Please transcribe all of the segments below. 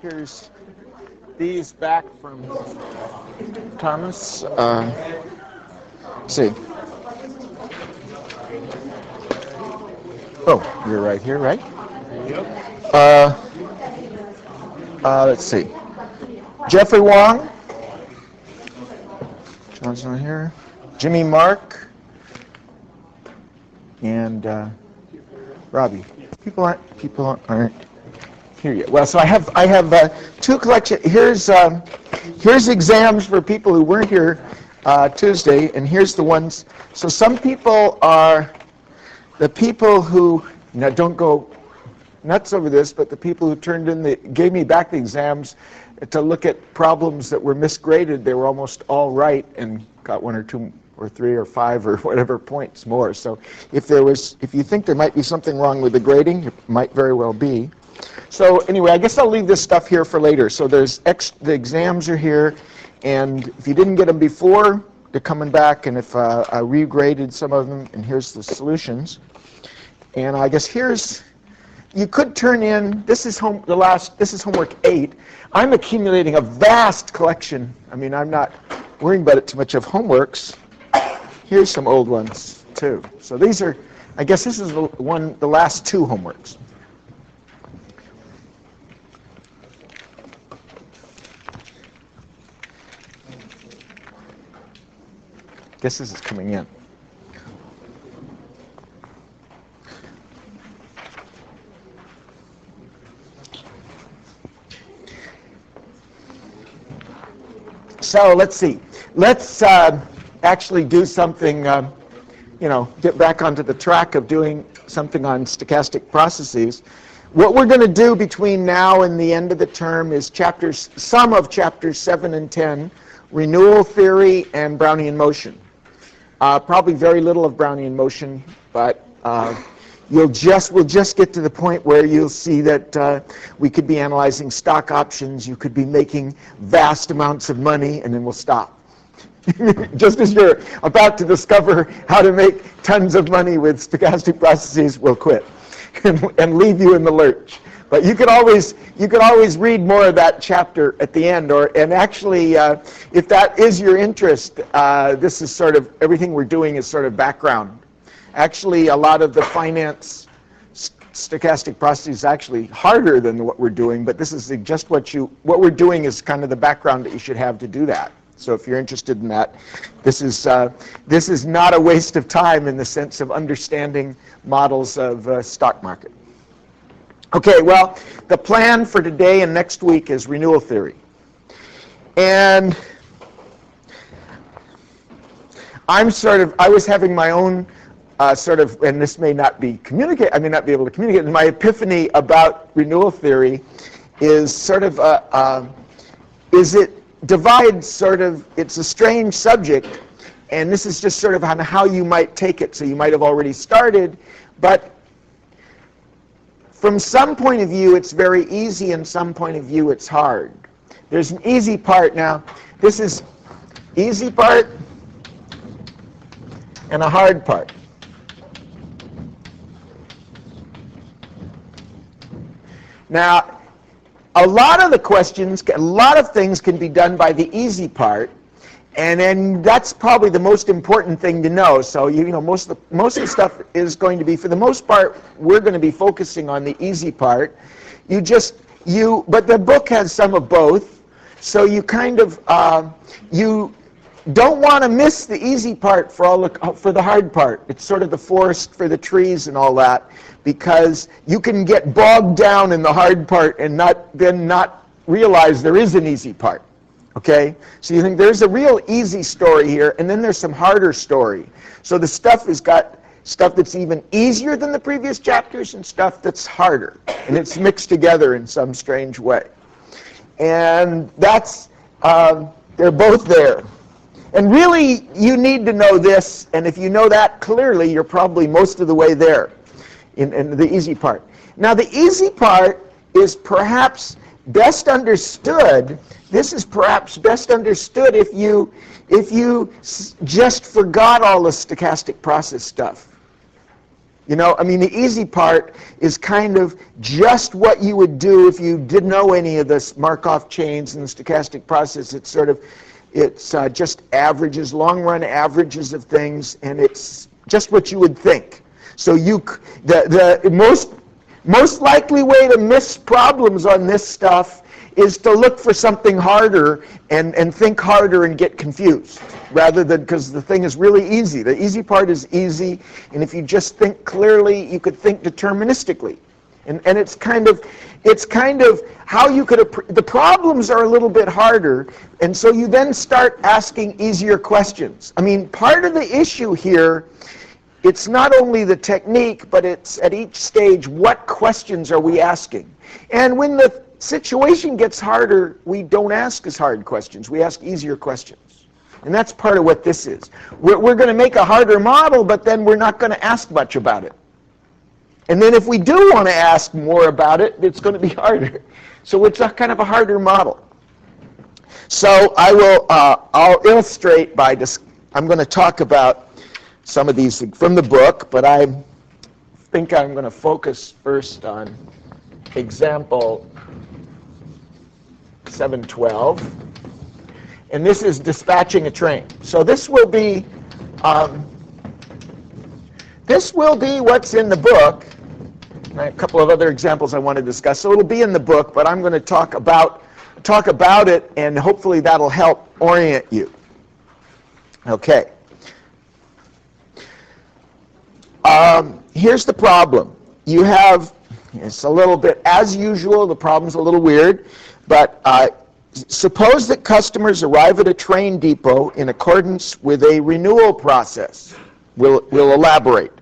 Here's these back from Thomas. See. Oh, you're right here, right? Yep. Let's see. Jeffrey Wong. John's not here. Jimmy Mark. And Robbie. People aren't here yet. Well, so I have two collections. Here's exams for people who weren't here Tuesday, and here's the ones. So some people are the people who, now don't go nuts over this, but the people who gave me back the exams to look at problems that were misgraded, they were almost all right and got 1 or 2 or 3 or 5 or whatever points more. So if you think there might be something wrong with the grading, it might very well be. So anyway, I guess I'll leave this stuff here for later. So the exams are here, and if you didn't get them before, they're coming back, and if I regraded some of them, and here's the solutions. And I guess you could turn in, this is homework 8. I'm accumulating a vast collection. I mean, I'm not worrying about it too much of homeworks. Here's some old ones too. So these are, I guess this is the last 2 homeworks. Guess this is coming in. So let's see. Let's actually do something, get back onto the track of doing something on stochastic processes. What we're going to do between now and the end of the term is some of chapters 7 and 10, renewal theory and Brownian motion. Probably very little of Brownian motion, but we'll just get to the point where you'll see that we could be analyzing stock options, you could be making vast amounts of money, and then we'll stop. Just as you're about to discover how to make tons of money with stochastic processes, we'll quit and leave you in the lurch. But you could always read more of that chapter at the end, and actually, if that is your interest, this is sort of everything we're doing is sort of background. Actually, a lot of the finance stochastic processes is actually harder than what we're doing, but this is just what we're doing is kind of the background that you should have to do that. So if you're interested in that, this is not a waste of time in the sense of understanding models of stock market. Okay, well, the plan for today and next week is renewal theory. And I was having my own and this may not be I may not be able to communicate, my epiphany about renewal theory is it's a strange subject, and this is just sort of on how you might take it. So you might have already started, but from some point of view, it's very easy, and some point of view, it's hard. There's an easy part now. This is easy part and a hard part. Now, a lot of things can be done by the easy part, and then that's probably the most important thing to know. So most of the stuff is going to be, for the most part, we're going to be focusing on the easy part. But the book has some of both, so you kind of you don't want to miss the easy part for the hard part. It's sort of the forest for the trees and all that, because you can get bogged down in the hard part and not realize there is an easy part. Okay? So you think there's a real easy story here, and then there's some harder story. So the stuff has got stuff that's even easier than the previous chapters and stuff that's harder. And it's mixed together in some strange way. And they're both there. And really, you need to know this, and if you know that clearly, you're probably most of the way there in the easy part. Now, the easy part is perhaps best understood. This is perhaps best understood if you just forgot all the stochastic process stuff. You know, I mean, the easy part is kind of just what you would do if you didn't know any of this Markov chains and the stochastic process. It's sort of, it's just averages, long-run averages of things, and it's just what you would think. So the most likely way to miss problems on this stuff is to look for something harder and think harder and get confused, rather than, because the thing is really easy. The easy part is easy, and if you just think clearly, you could think deterministically. And it's kind of how you could, the problems are a little bit harder, and so you then start asking easier questions. I mean, part of the issue here, it's not only the technique, but it's at each stage, what questions are we asking? And when the situation gets harder, we don't ask as hard questions. We ask easier questions. And that's part of what this is. We're going to make a harder model, but then we're not going to ask much about it. And then if we do want to ask more about it, it's going to be harder. So it's a kind of a harder model. So I'll illustrate by I'm going to talk about some of these from the book, but I think I'm going to focus first on example 712, and this is dispatching a train. So this will be what's in the book. And a couple of other examples I want to discuss. So it'll be in the book, but I'm going to talk about it, and hopefully that'll help orient you. Okay. Here's the problem. You have, it's a little bit, as usual, the problem's a little weird, but suppose that customers arrive at a train depot in accordance with a renewal process. We'll elaborate.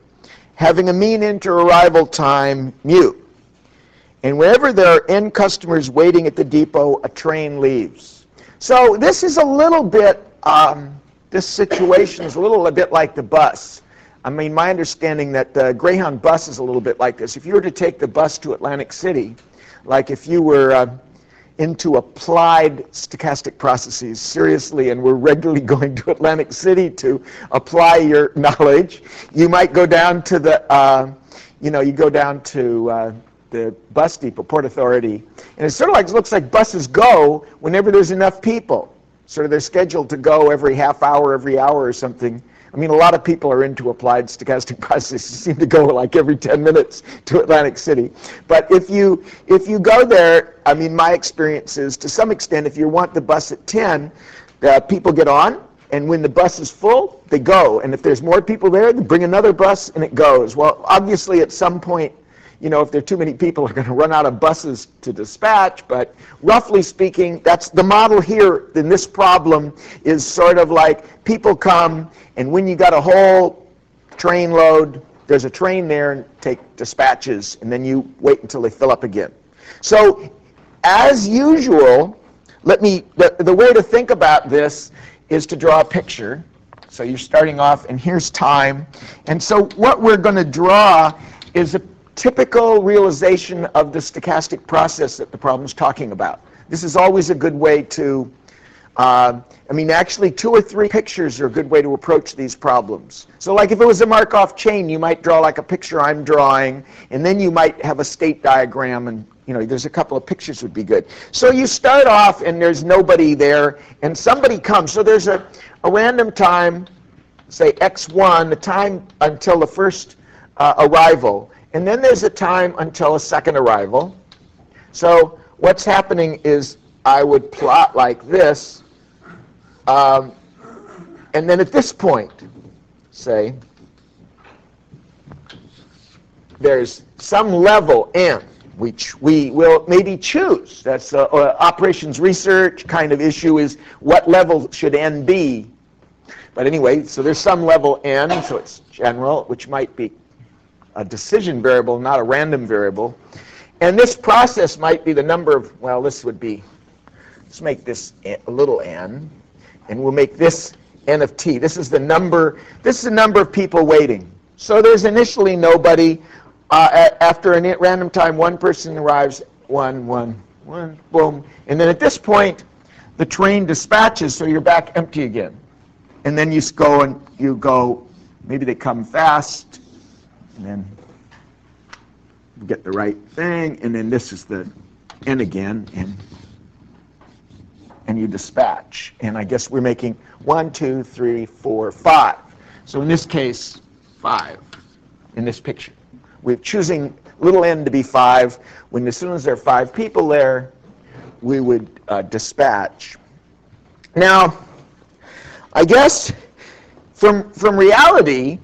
Having a mean inter-arrival time, mu. And whenever there are n customers waiting at the depot, a train leaves. So this is a little bit, this situation is a little bit like the bus. I mean, my understanding that the Greyhound bus is a little bit like this. If you were to take the bus to Atlantic City, like if you were into applied stochastic processes seriously and were regularly going to Atlantic City to apply your knowledge, you might go down to the, you go down to the bus depot, Port Authority, and it sort of like looks like buses go whenever there's enough people. Sort of they're scheduled to go every half hour, every hour or something. I mean, a lot of people are into applied stochastic processes, seem to go like every 10 minutes to Atlantic City. But if you go there, I mean, my experience is, to some extent, if you want the bus at 10, people get on, and when the bus is full, they go. And if there's more people there, they bring another bus, and it goes. Well, obviously, at some point, if there are too many people, are going to run out of buses to dispatch, but roughly speaking, that's the model here in this problem is sort of like people come, and when you got a whole train load, there's a train there and take dispatches, and then you wait until they fill up again. So, as usual, the way to think about this is to draw a picture. So you're starting off, and here's time. And so what we're going to draw is a typical realization of the stochastic process that the problem's talking about. This is always a good way to, actually 2 or 3 pictures are a good way to approach these problems. So like if it was a Markov chain, you might draw like a picture I'm drawing, and then you might have a state diagram, and there's a couple of pictures would be good. So you start off and there's nobody there, and somebody comes. So there's a random time, say x1, the time until the first arrival. And then there's a time until a second arrival. So what's happening is I would plot like this. And then at this point, say, there's some level n, which we will maybe choose. That's operations research kind of issue, is what level should n be. But anyway, so there's some level n, so it's general, which might be a decision variable, not a random variable. And this process might be the number of, well, this would be, let's make this a little n, and we'll make this n of t. This is the number of people waiting. So there's initially nobody. After a random time, one person arrives, one, boom. And then at this point, the train dispatches, so you're back empty again. And then you go, maybe they come fast, And then we get the right thing, and then this is the N again, and you dispatch. And I guess we're making 1, 2, 3, 4, 5. So in this case, 5 in this picture. We're choosing little n to be 5. When as soon as there are 5 people there, we would dispatch. Now, I guess from reality,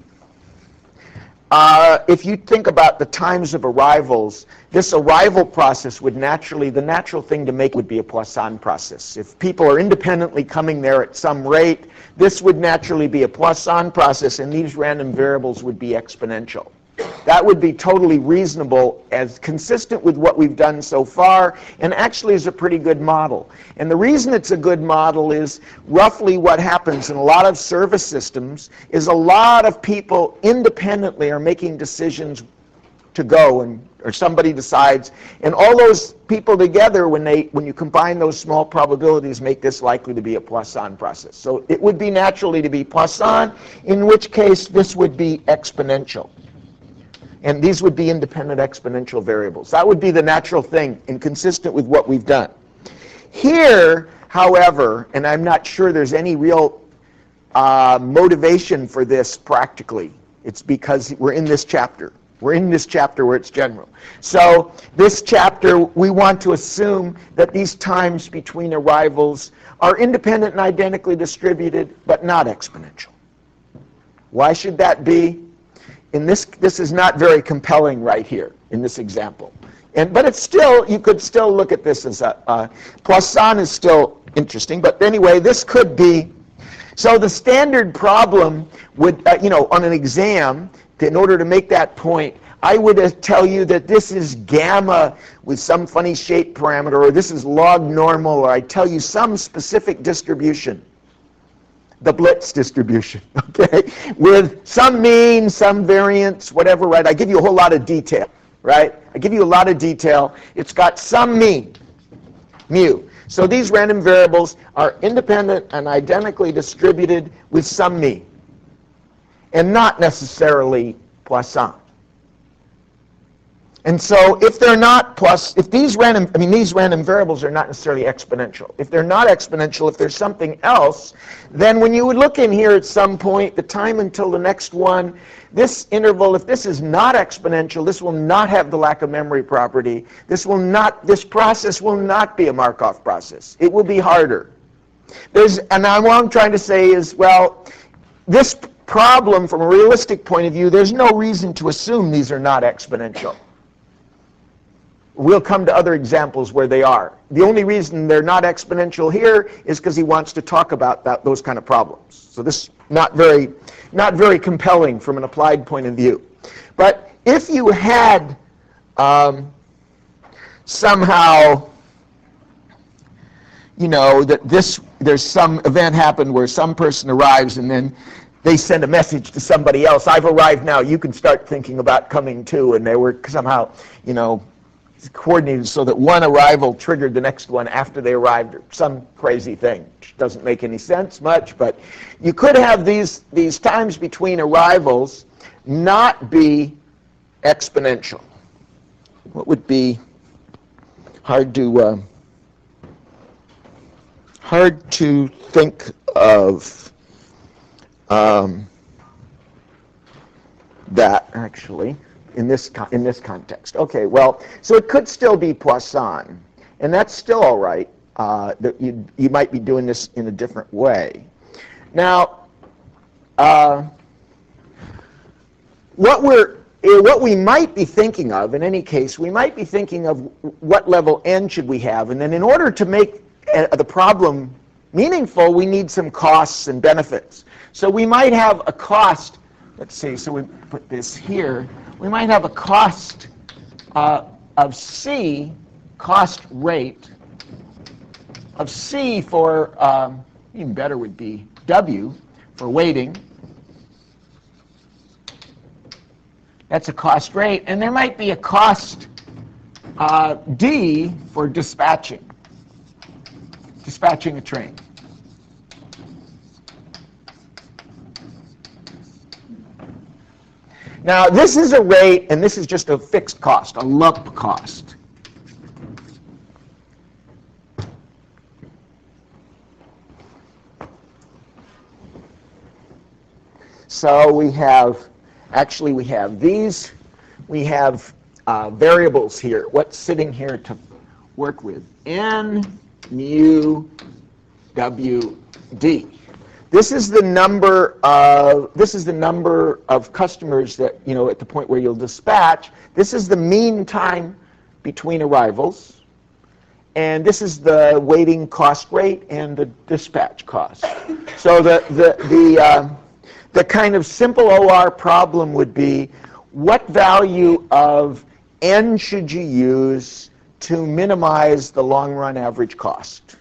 if you think about the times of arrivals, this arrival process would naturally, the natural thing to make would be a Poisson process. If people are independently coming there at some rate, this would naturally be a Poisson process, and these random variables would be exponential. That would be totally reasonable, as consistent with what we've done so far, and actually is a pretty good model. And the reason it's a good model is roughly what happens in a lot of service systems is a lot of people independently are making decisions to go, or somebody decides, and all those people together, when you combine those small probabilities, make this likely to be a Poisson process. So it would be naturally to be Poisson, in which case this would be exponential. And these would be independent exponential variables. That would be the natural thing and consistent with what we've done. Here, however, and I'm not sure there's any real motivation for this practically. It's because we're in this chapter. We're in this chapter where it's general. So this chapter, we want to assume that these times between arrivals are independent and identically distributed, but not exponential. Why should that be? This is not very compelling right here in this example. But it's still, you could still look at this as Poisson is still interesting. But anyway, this could be, so the standard problem would, on an exam, in order to make that point, I would tell you that this is gamma with some funny shape parameter, or this is log normal, or I tell you some specific distribution. The Blitz distribution, okay, with some mean, some variance, whatever, right? I give you a whole lot of detail, right? I give you a lot of detail. It's got some mean, mu. So these random variables are independent and identically distributed with some mean, and not necessarily Poisson. And so if they're not if these random variables are not necessarily exponential. If they're not exponential, if there's something else, then when you would look in here at some point, the time until the next one, this interval, if this is not exponential, this will not have the lack of memory property. This process will not be a Markov process. It will be harder. And now what I'm trying to say is, well, this problem from a realistic point of view, there's no reason to assume these are not exponential. We'll come to other examples where they are. The only reason they're not exponential here is because he wants to talk about those kind of problems. So this is not very compelling from an applied point of view. But if you had somehow, that there's some event happened where some person arrives and then they send a message to somebody else, I've arrived now, you can start thinking about coming too, and they were somehow, coordinated so that one arrival triggered the next one after they arrived, or some crazy thing, which doesn't make any sense much, but you could have these times between arrivals not be exponential. What would be hard to think of that actually. In this context. Okay, well, so it could still be Poisson, and that's still all right. That you might be doing this in a different way. Now, what we might be thinking of, in any case, we might be thinking of what level n should we have, and then in order to make the problem meaningful, we need some costs and benefits. So we might have a cost. Let's see. So we put this here. We might have a cost of C, cost rate of C for, even better would be W for waiting. That's a cost rate. And there might be a cost D for dispatching a train. Now, this is a rate, and this is just a fixed cost, a lump cost. So we have these, we have variables here. What's sitting here to work with? N, mu, W, D. This is the number of customers that, at the point where you'll dispatch. This is the mean time between arrivals. And this is the waiting cost rate and the dispatch cost. So the kind of simple OR problem would be, what value of N should you use to minimize the long-run average cost?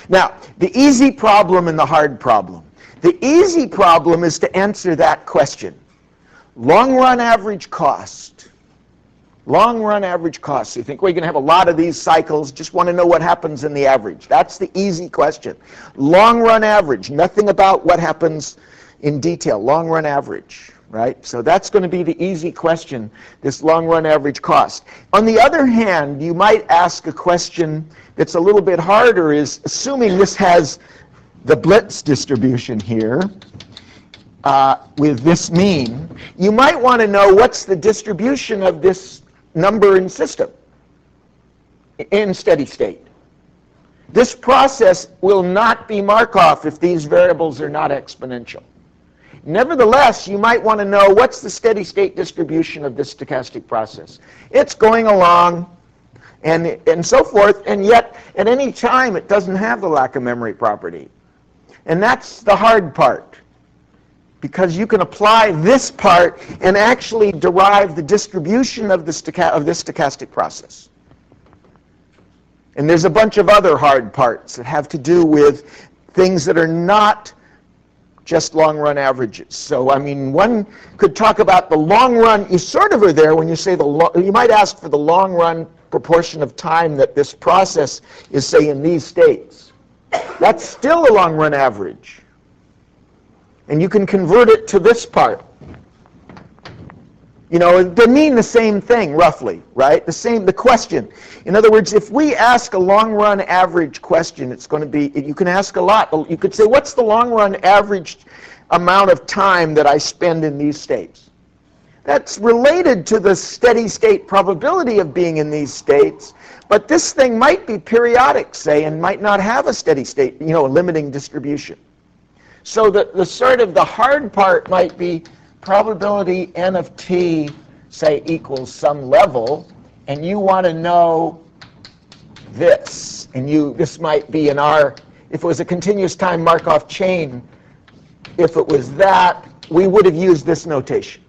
Now, the easy problem and the hard problem. The easy problem is to answer that question. Long-run average cost. Long-run average cost. So you think, well, you're going to have a lot of these cycles, just want to know what happens in the average. That's the easy question. Long-run average, nothing about what happens in detail. Long-run average, right? So that's going to be the easy question, this long-run average cost. On the other hand, you might ask a question that's a little bit harder, is assuming this has the Blitz distribution here, with this mean, you might want to know what's the distribution of this number in system in steady state. This process will not be Markov if these variables are not exponential. Nevertheless, you might want to know what's the steady state distribution of this stochastic process. It's going along and so forth, and yet at any time it doesn't have the lack of memory property. And that's the hard part, because you can apply this part and actually derive the distribution of this stochastic process. And there's a bunch of other hard parts that have to do with things that are not just long-run averages. So, I mean, one could talk about the long run. You sort of are there when you say you might ask for the long-run proportion of time that this process is, say, in these states. That's still a long-run average. And you can convert it to this part. They mean the same thing, roughly, right? The question. In other words, if we ask a long-run average question, it's going to be, you can ask a lot. You could say, what's the long-run average amount of time that I spend in these states? That's related to the steady state probability of being in these states, but this thing might be periodic, say, and might not have a steady state, a limiting distribution. So the sort of the hard part might be probability n of t, say, equals some level, and you want to know this. And this might be in if it was a continuous time Markov chain, if it was that, we would have used this notation.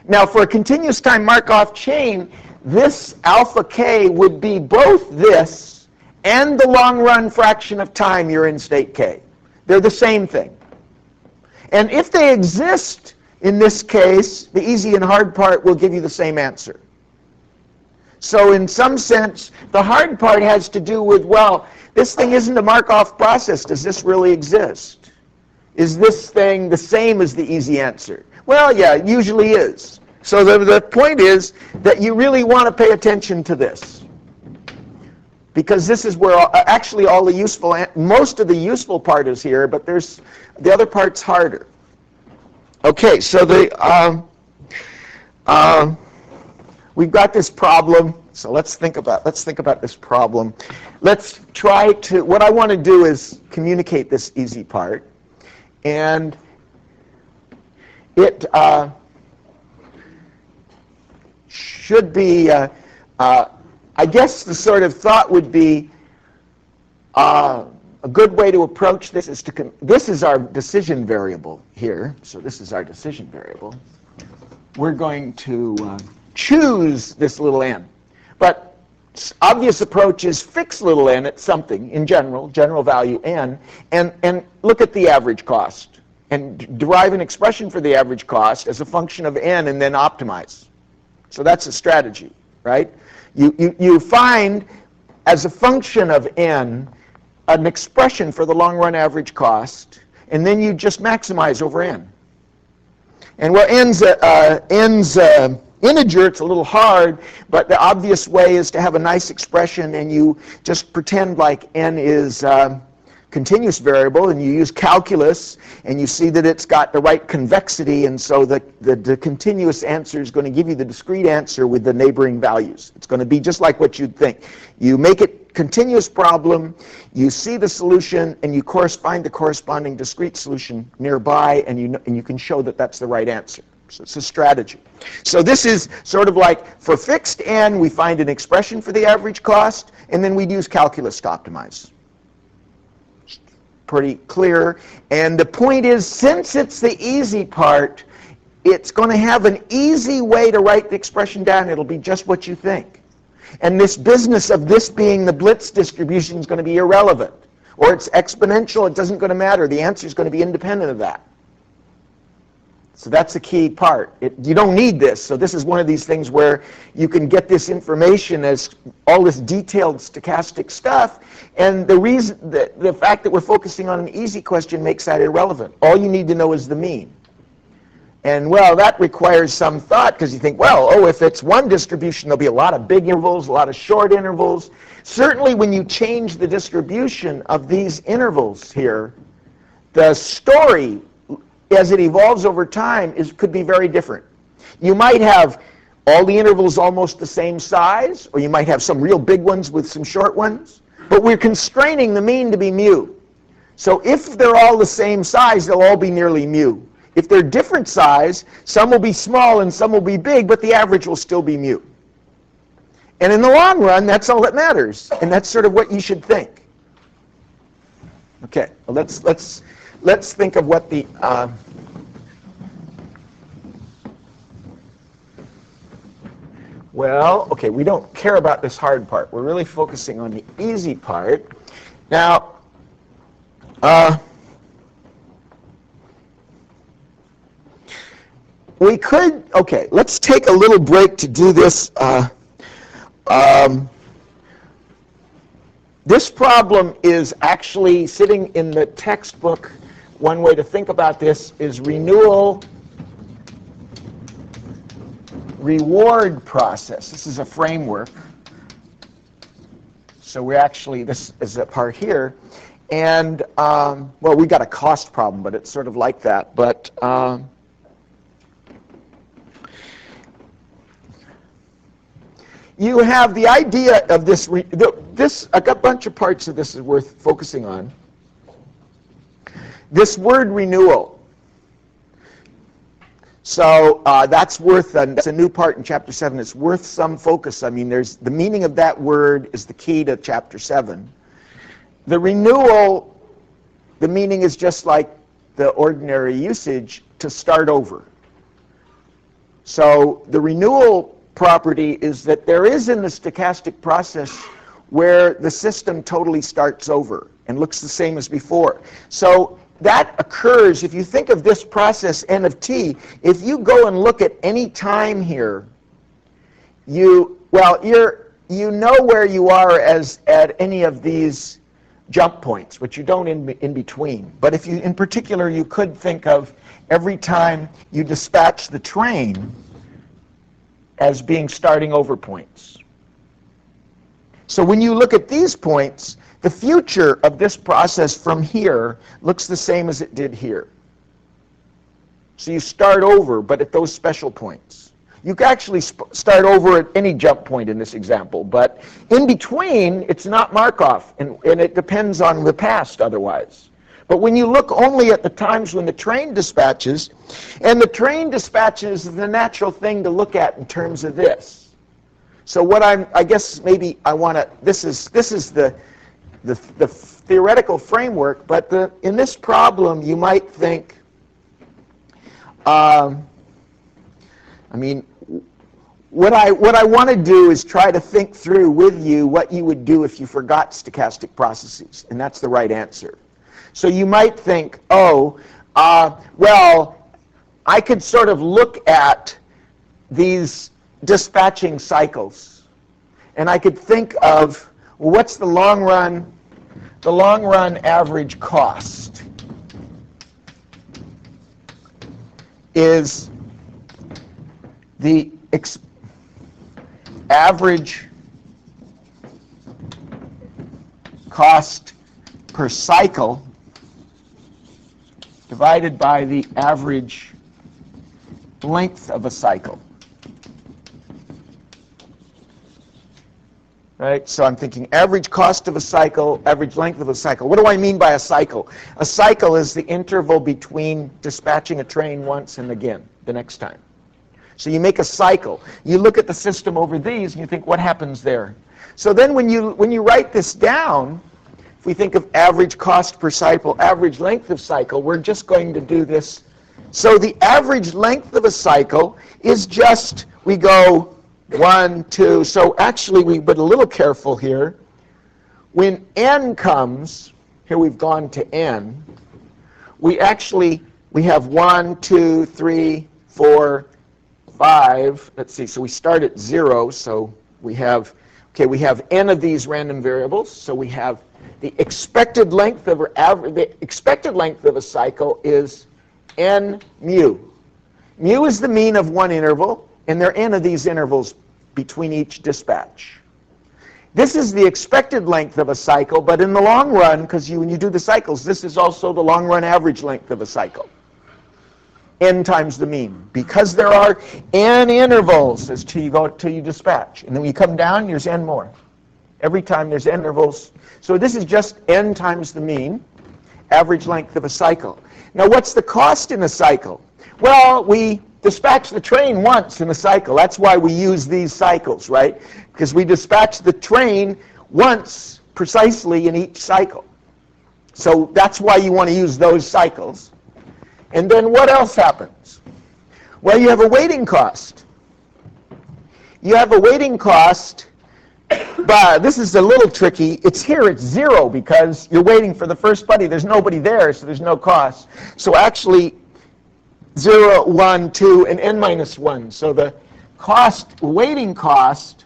Now, for a continuous time Markov chain, this alpha k would be both this and the long-run fraction of time you're in state k. They're the same thing. And if they exist in this case, the easy and hard part will give you the same answer. So in some sense, the hard part has to do with, well, this thing isn't a Markov process. Does this really exist? Is this thing the same as the easy answer? Well, yeah, it usually is. So the point is that you really want to pay attention to this, because this is where actually all the most of the useful part is here, but the other part's harder. Okay, so we've got this problem. So let's think about this problem. Let's try to. What I want to do is communicate this easy part, and it should be. I guess the sort of thought would be a good way to approach this is this is our decision variable here. So this is our decision variable. We're going to choose this little n. But obvious approach is fix little n at something in general value n, and look at the average cost and derive an expression for the average cost as a function of n and then optimize. So that's a strategy, right? You find as a function of n an expression for the long-run average cost, And then you just maximize over n. And well, n's integer, it's a little hard, but the obvious way is to have a nice expression and you just pretend like n is continuous variable, and you use calculus, and you see that it's got the right convexity, and so the continuous answer is going to give you the discrete answer with the neighboring values. It's going to be just like what you'd think. You make it continuous problem, you see the solution, and you find the corresponding discrete solution nearby, and you can show that that's the right answer. So it's a strategy. So this is sort of like for fixed n, we find an expression for the average cost, and then we'd use calculus to optimize. Pretty clear. And the point is, since it's the easy part, it's going to have an easy way to write the expression down. It'll be just what you think. And this business of this being the Blitz distribution is going to be irrelevant. Or it's exponential, it doesn't going to matter. The answer is going to be independent of that. So that's the key part. You don't need this. So this is one of these things where you can get this information as all this detailed stochastic stuff, and the fact that we're focusing on an easy question makes that irrelevant. All you need to know is the mean. And well, that requires some thought, because you think, well, if it's one distribution, there'll be a lot of big intervals, a lot of short intervals. Certainly when you change the distribution of these intervals here, the story as it evolves over time could be very different. You might have all the intervals almost the same size, or you might have some real big ones with some short ones, but we're constraining the mean to be mu. So if they're all the same size, they'll all be nearly mu. If they're different size, some will be small and some will be big, but the average will still be mu. And in the long run, that's all that matters, and that's sort of what you should think. Okay, well, let's think of what the we don't care about this hard part. We're really focusing on the easy part. Now, we could, let's take a little break to do this. This problem is actually sitting in the textbook. One way to think about this is renewal reward process. This is a framework. So this is a part here. And, we got a cost problem, but it's sort of like that. But you have the idea of this. A bunch of parts of this is worth focusing on. This word renewal. So that's a new part in Chapter 7. It's worth some focus. I mean, the meaning of that word is the key to Chapter 7. The renewal, the meaning is just like the ordinary usage, to start over. So the renewal property is that there is in the stochastic process where the system totally starts over and looks the same as before. So that occurs, if you think of this process n of t, if you go and look at any time here, you know where you are at any of these jump points, which you don't in between. But if in particular, you could think of every time you dispatch the train as being starting over points. So when you look at these points, the future of this process from here looks the same as it did here. So you start over, but at those special points. You can actually start over at any jump point in this example, but in between, it's not Markov, and it depends on the past otherwise. But when you look only at the times when the train dispatches, and the train dispatches is the natural thing to look at in terms of this. So what this is the theoretical framework, but in this problem you might think, what I want to do is try to think through with you what you would do if you forgot stochastic processes, and that's the right answer. So you might think, I could sort of look at these dispatching cycles, and I could think of, what's the long run average cost? is the average cost per cycle divided by the average length of a cycle. Right? So I'm thinking average cost of a cycle, average length of a cycle. What do I mean by a cycle? A cycle is the interval between dispatching a train once and again, the next time. So you make a cycle. You look at the system over these and you think, what happens there? So then when you write this down, if we think of average cost per cycle, average length of cycle, we're just going to do this. So the average length of a cycle is just, we go 1, 2. So actually, we've been a little careful here. When n comes, here we've gone to n, we have 1, 2, 3, 4, 5. Let's see, so we start at 0. So we have n of these random variables. So we have the expected length of a cycle is n mu. Mu is the mean of one interval, and there are n of these intervals between each dispatch. This is the expected length of a cycle, but in the long run, because when you do the cycles, this is also the long run average length of a cycle. N times the mean. Because there are n intervals as till you dispatch. And then when you come down, there's n more. Every time there's n intervals. So this is just n times the mean, average length of a cycle. Now what's the cost in a cycle? Well, we dispatch the train once in a cycle. That's why we use these cycles, right? Because we dispatch the train once precisely in each cycle. So that's why you want to use those cycles. And then what else happens? Well, you have a waiting cost. You have a waiting cost, but this is a little tricky. It's 0 because you're waiting for the first buddy. There's nobody there, so there's no cost. So actually, 0, 1, 2, and n minus 1. So the waiting cost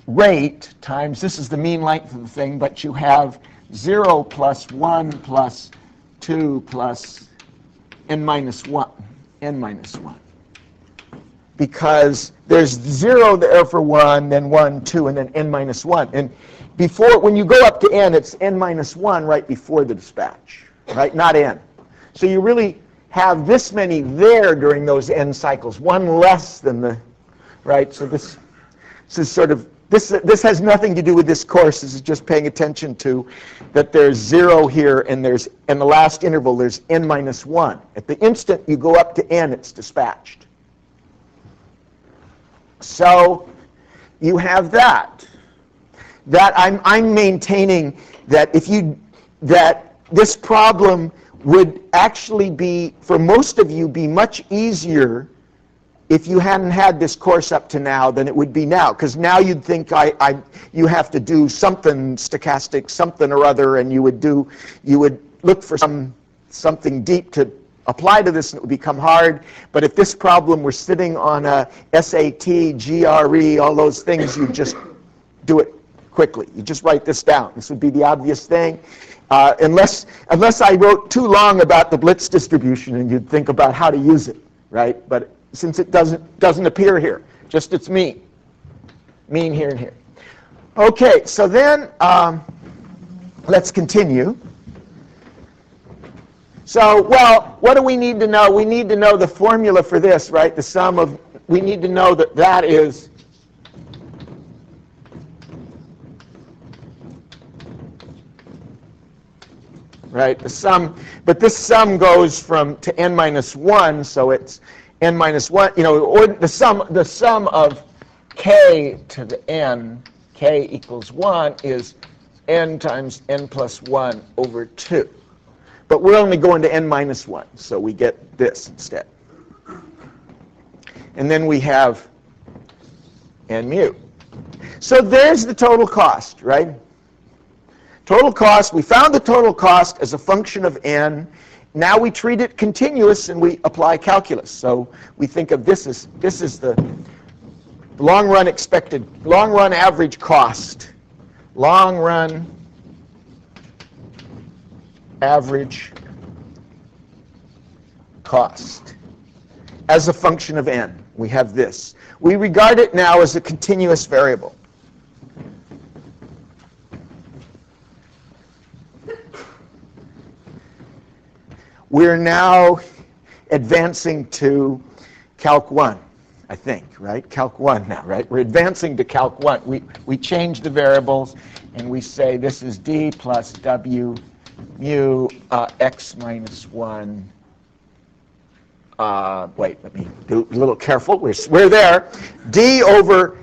rate times, this is the mean length of the thing, but you have 0 plus 1 plus 2 plus n minus 1. Because there's 0 there for 1, then 1, 2, and then n minus 1. And when you go up to n, it's n minus 1 right before the dispatch, right? Not n. So you really have this many there during those n cycles, one less than the, right? So this is sort of, this has nothing to do with this course. This is just paying attention to that there's 0 here, and the last interval, there's n minus 1. At the instant you go up to n, it's dispatched. So you have that. That I'm maintaining that that this problem would actually be, for most of you, be much easier if you hadn't had this course up to now than it would be now. Because now you'd think you have to do something stochastic, something or other, and you would look for something deep to apply to this, and it would become hard. But if this problem were sitting on a SAT, GRE, all those things, you'd just do it quickly. You just write this down. This would be the obvious thing. Unless I wrote too long about the Blitz distribution, and you'd think about how to use it, right? But since it doesn't appear here, just its mean here and here. Okay, so then let's continue. So, well, what do we need to know? We need to know the formula for this, right? The sum of, we need to know that is right, the sum, but this sum goes to n minus 1, so it's n minus 1, or the sum of k to the n, k equals 1, is n times n plus 1 over 2. But we're only going to n minus 1, so we get this instead. And then we have n mu. So there's the total cost, right? Total cost, we found the total cost as a function of n. Now we treat it continuous and we apply calculus. So we think of this is the long run average cost. Long run average cost as a function of n. We have this. We regard it now as a continuous variable. We're now advancing to Calc 1, I think, right? Calc 1 now, right? We're advancing to Calc 1. We change the variables, and we say this is d plus w mu x minus 1. Wait, let me be a little careful. We're there. D over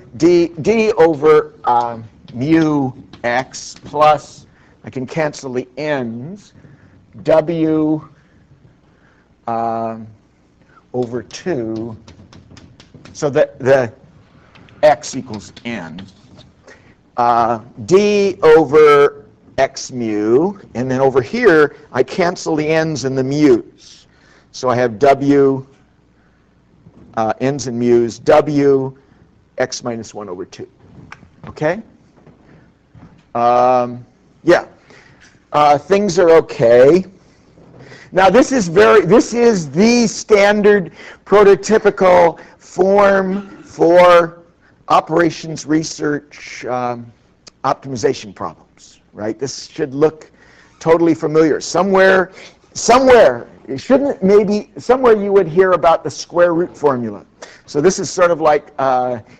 mu x plus, I can cancel the n's, w over 2, so that the x equals n. D over x mu, and then over here, I cancel the n's and the mu's. So I have w, n's and mu's, w x minus 1 over 2. Okay? Yeah. Things are okay. Now this is the standard prototypical form for operations research optimization problems, right? This should look totally familiar. Somewhere, it shouldn't, maybe, somewhere you would hear about the square root formula. So this is sort of like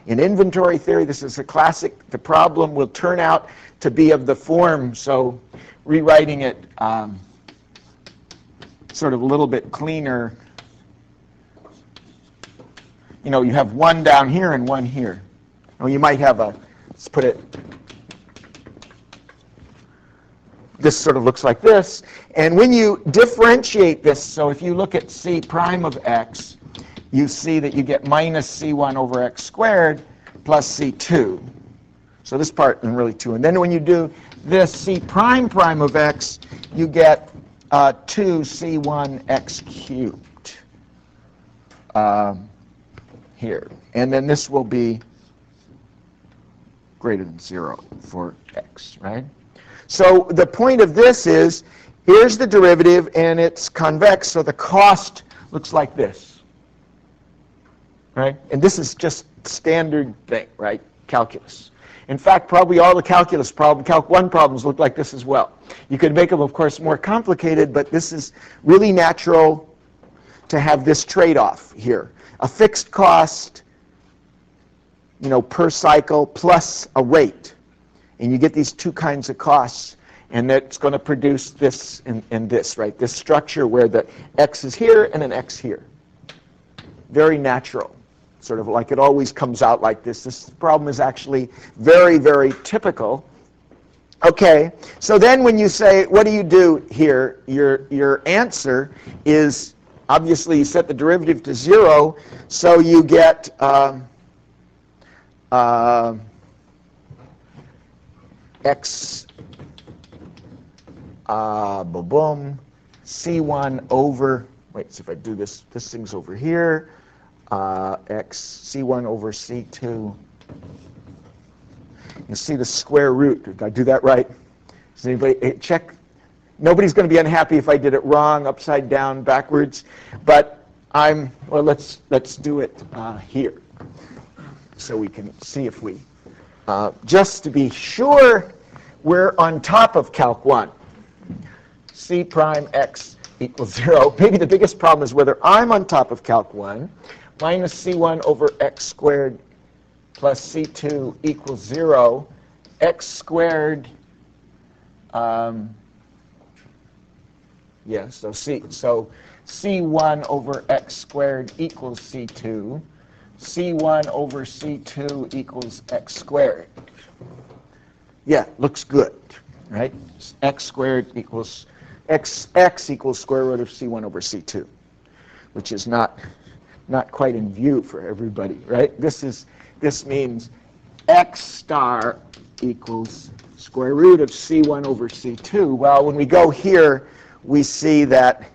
in inventory theory, this is a classic. The problem will turn out to be of the form, so rewriting it sort of a little bit cleaner. You know, you have one down here and one here. Or you might have let's put it, this sort of looks like this. And when you differentiate this, so if you look at c prime of x, you see that you get minus c1 over x squared plus c2. So this part is really 2. And then when you do this c prime prime of x, you get 2c1 x cubed here. And then this will be greater than 0 for x, right? So the point of this is, here's the derivative, and it's convex, so the cost looks like this, right? And this is just standard thing, right? Calculus. In fact, probably all the calculus problems, Calc 1 problems look like this as well. You could make them, of course, more complicated, but this is really natural to have this trade-off here. A fixed cost, you know, per cycle plus a rate. And you get these two kinds of costs, and that's going to produce this and this, right? This structure where the x is here and an x here. Very natural. Sort of like it always comes out like this. This problem is actually very, very typical. Okay, so then when you say, what do you do here? Your answer is, obviously, you set the derivative to 0, so you get x boom, c1 over, wait, so if I do this thing's over here, x c1 over c2. You see the square root. Did I do that right? Does anybody check? Nobody's going to be unhappy if I did it wrong, upside down, backwards. But well, let's do it here, so we can see if we, just to be sure, we're on top of Calc 1. C prime x equals 0. Maybe the biggest problem is whether I'm on top of Calc 1. Minus c1 over x squared plus c2 equals 0. X squared, so c1 over x squared equals c2. c1 over c2 equals x squared. Yeah, looks good, right? X squared equals x equals square root of c1 over c2, which is not quite in view for everybody, right? This means x star equals square root of c1 over c2. Well, when we go here, we see that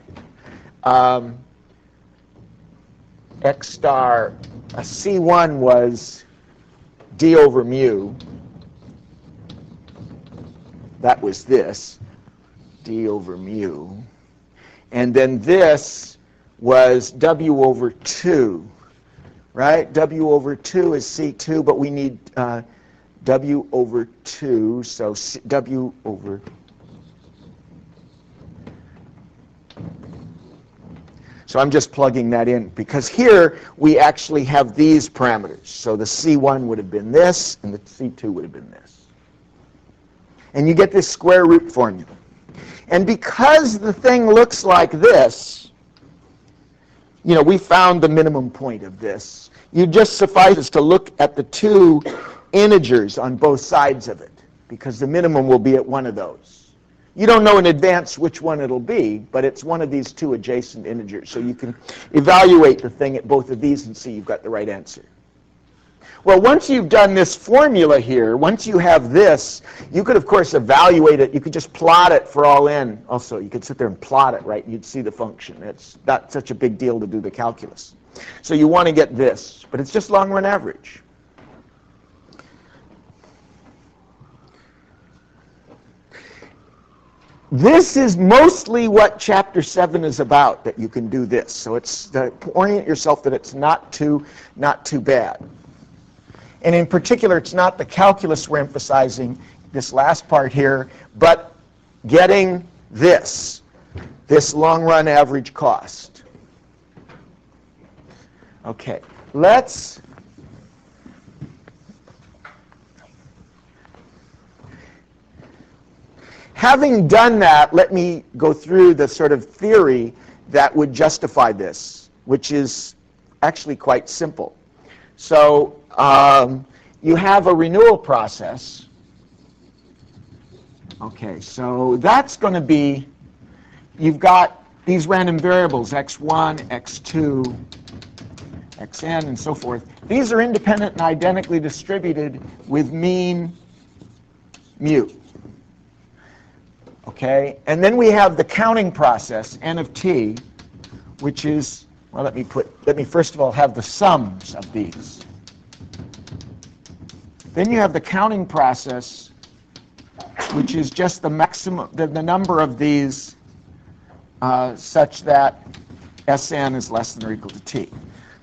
x star, c1 was d over mu. That was this, d over mu. And then this was W over 2, right? W over 2 is C2, but we need W over 2, so W over... So I'm just plugging that in, because here we actually have these parameters. So the C1 would have been this, and the C2 would have been this. And you get this square root formula. And because the thing looks like this, we found the minimum point of this. You just suffices to look at the two integers on both sides of it, because the minimum will be at one of those. You don't know in advance which one it'll be, but it's one of these two adjacent integers. So you can evaluate the thing at both of these and see you've got the right answer. Well, once you've done this formula here, once you have this, you could, of course, evaluate it. You could just plot it for all n. Also, you could sit there and plot it, right? You'd see the function. It's not such a big deal to do the calculus. So you want to get this, but it's just long-run average. This is mostly what Chapter 7 is about, that you can do this. So it's to orient yourself that it's not too bad. And in particular, it's not the calculus we're emphasizing, this last part here, but getting this long-run average cost. Okay, let's... Having done that, let me go through the sort of theory that would justify this, which is actually quite simple. So you have a renewal process. Okay, so that's going to be, you've got these random variables, x1, x2, xn, and so forth. These are independent and identically distributed with mean mu. Okay, and then we have the counting process, n of t, which is, well, let me first of all have the sums of these. Then you have the counting process, which is just the maximum, the number of these such that Sn is less than or equal to t,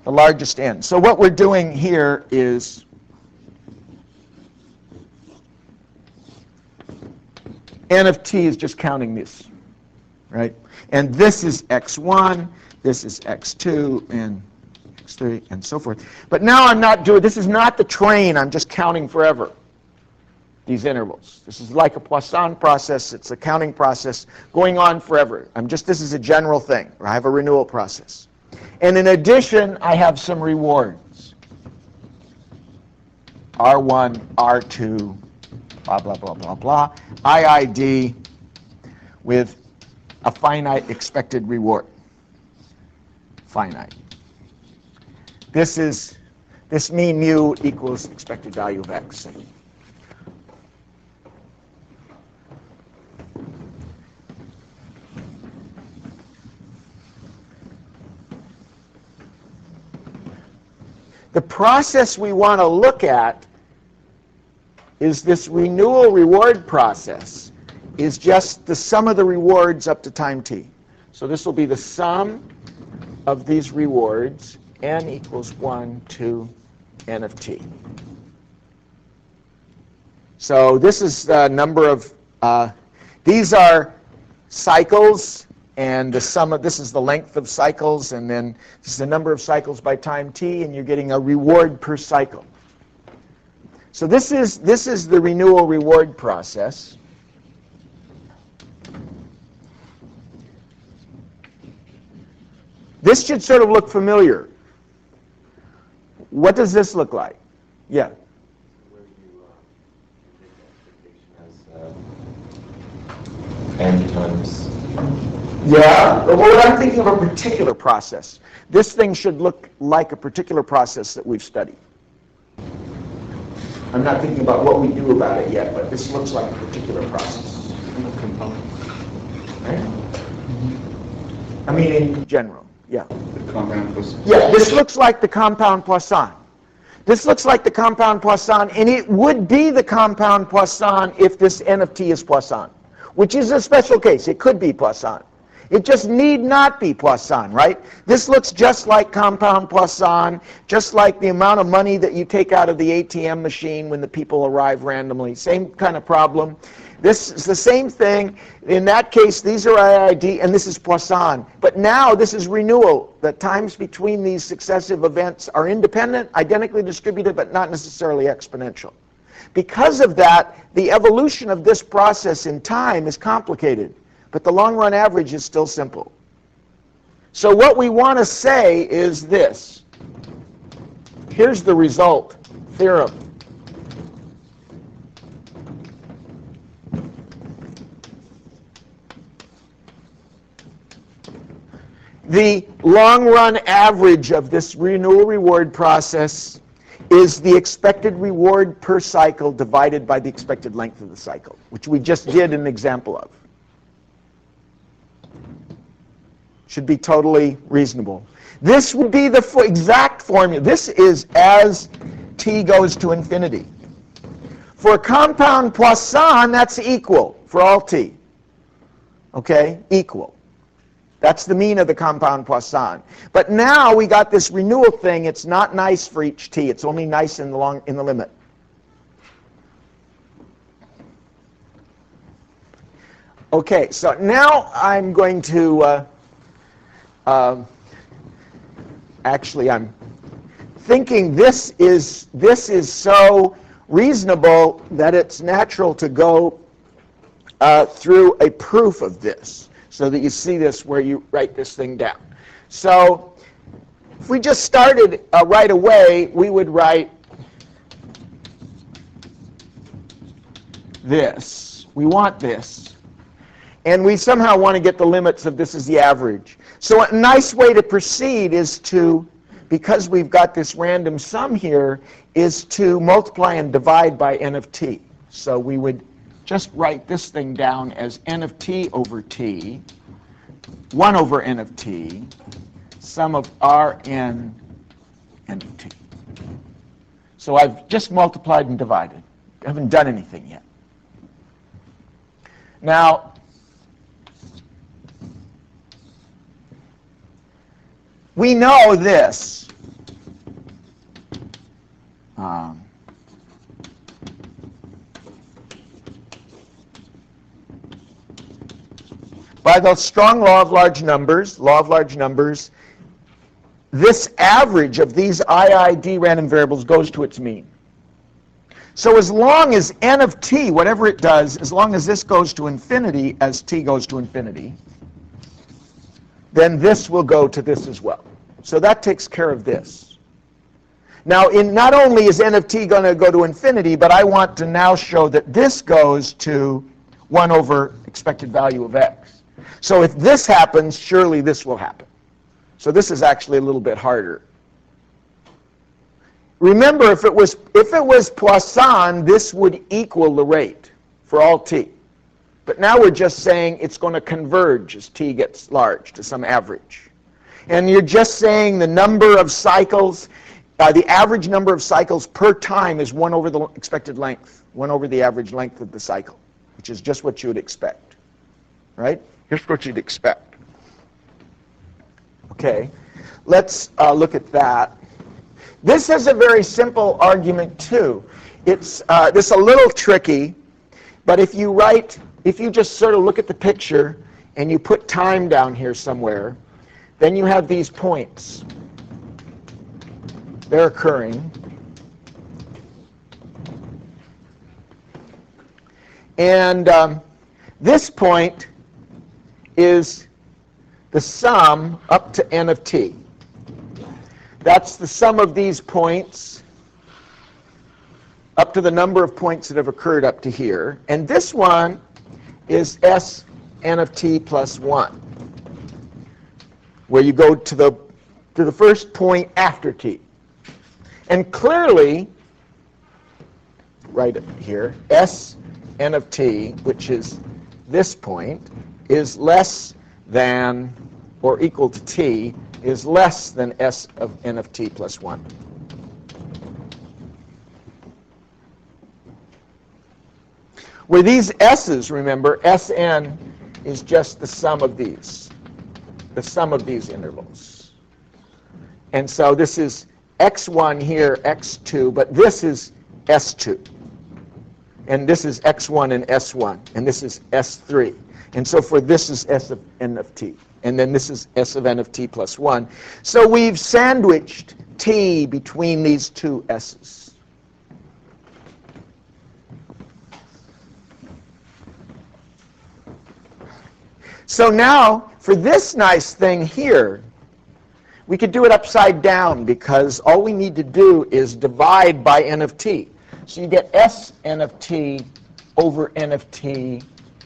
the largest n. So what we're doing here is n of t is just counting this, right? And this is x1, this is x2, and x3, and so forth. But now I'm not doing, this is not the train, I'm just counting forever, these intervals. This is like a Poisson process, it's a counting process going on forever. This is a general thing, or I have a renewal process. And in addition, I have some rewards. R1, R2, blah, blah, blah, blah, blah, IID with a finite expected reward. Finite. This mean mu equals expected value of x. The process we want to look at is this renewal reward process, is just the sum of the rewards up to time t. So this will be the sum of these rewards, n equals 1 to n of t. So this is the number of, these are cycles, and the sum of, this is the length of cycles, and then this is the number of cycles by time t, and you're getting a reward per cycle. So this is the renewal reward process. This should sort of look familiar. What does this look like? Yeah. Where you take the expectation as n times. Yeah. Well, I'm thinking of a particular process. This thing should look like a particular process that we've studied. I'm not thinking about what we do about it yet, but this looks like a particular process. Component. Right? I mean, in general, yeah. The compound Poisson. Yeah, this looks like the compound Poisson. This looks like the compound Poisson, and it would be the compound Poisson if this n of t is Poisson, which is a special case. It could be Poisson. It just need not be Poisson, right? This looks just like compound Poisson, just like the amount of money that you take out of the ATM machine when the people arrive randomly. Same kind of problem. This is the same thing. In that case, these are IID, and this is Poisson. But now this is renewal. The times between these successive events are independent, identically distributed, but not necessarily exponential. Because of that, the evolution of this process in time is complicated, but the long-run average is still simple. So what we want to say is this. Here's the result theorem. The long-run average of this renewal reward process is the expected reward per cycle divided by the expected length of the cycle, which we just did an example of. Should be totally reasonable. This would be the exact formula. This is as t goes to infinity. For compound Poisson, that's equal for all t. Okay, equal. That's the mean of the compound Poisson. But now we got this renewal thing. It's not nice for each t. It's only nice in the limit. Okay, so now I'm going to actually I'm thinking this is so reasonable that it's natural to go through a proof of this, so that you see this where you write this thing down. So if we just started right away, we would write this. We want this. And we somehow want to get the limits of this is the average. So a nice way to proceed is to, because we've got this random sum here, is to multiply and divide by n of t. So we would just write this thing down as n of t over t, 1 over n of t, sum of Rn n of t. So I've just multiplied and divided. I haven't done anything yet. Now, we know this. By the strong law of large numbers, this average of these IID random variables goes to its mean. So as long as n of t, whatever it does, as long as this goes to infinity as t goes to infinity, then this will go to this as well. So that takes care of this. Now, not only is n of t going to go to infinity, but I want to now show that this goes to 1 over expected value of x. So if this happens, surely this will happen. So this is actually a little bit harder. Remember, if it was Poisson, this would equal the rate for all t. But now we're just saying it's going to converge as t gets large to some average. And you're just saying the number of cycles, the average number of cycles per time is 1 over the expected length, 1 over the average length of the cycle, which is just what you would expect, right? Here's what you'd expect. Okay, let's look at that. This is a very simple argument too. It's this a little tricky, but if you just sort of look at the picture and you put time down here somewhere, then you have these points. They're occurring. And this point is the sum up to n of t. That's the sum of these points up to the number of points that have occurred up to here. And this one is s n of t plus 1, where you go to the first point after t. And clearly, right here, s n of t, which is this point, is less than or equal to t, is less than s of n of t plus 1. Where these s's, remember, Sn is just the sum of these. the sum of these intervals. And so this is x1 here, x2, but this is s2. And this is x1 and s1, and this is s3. And so for this is s of n of t. And then this is s of n of t plus 1. So we've sandwiched t between these two s's. So now, for this nice thing here, we could do it upside down because all we need to do is divide by n of t. So you get s n of t over n of t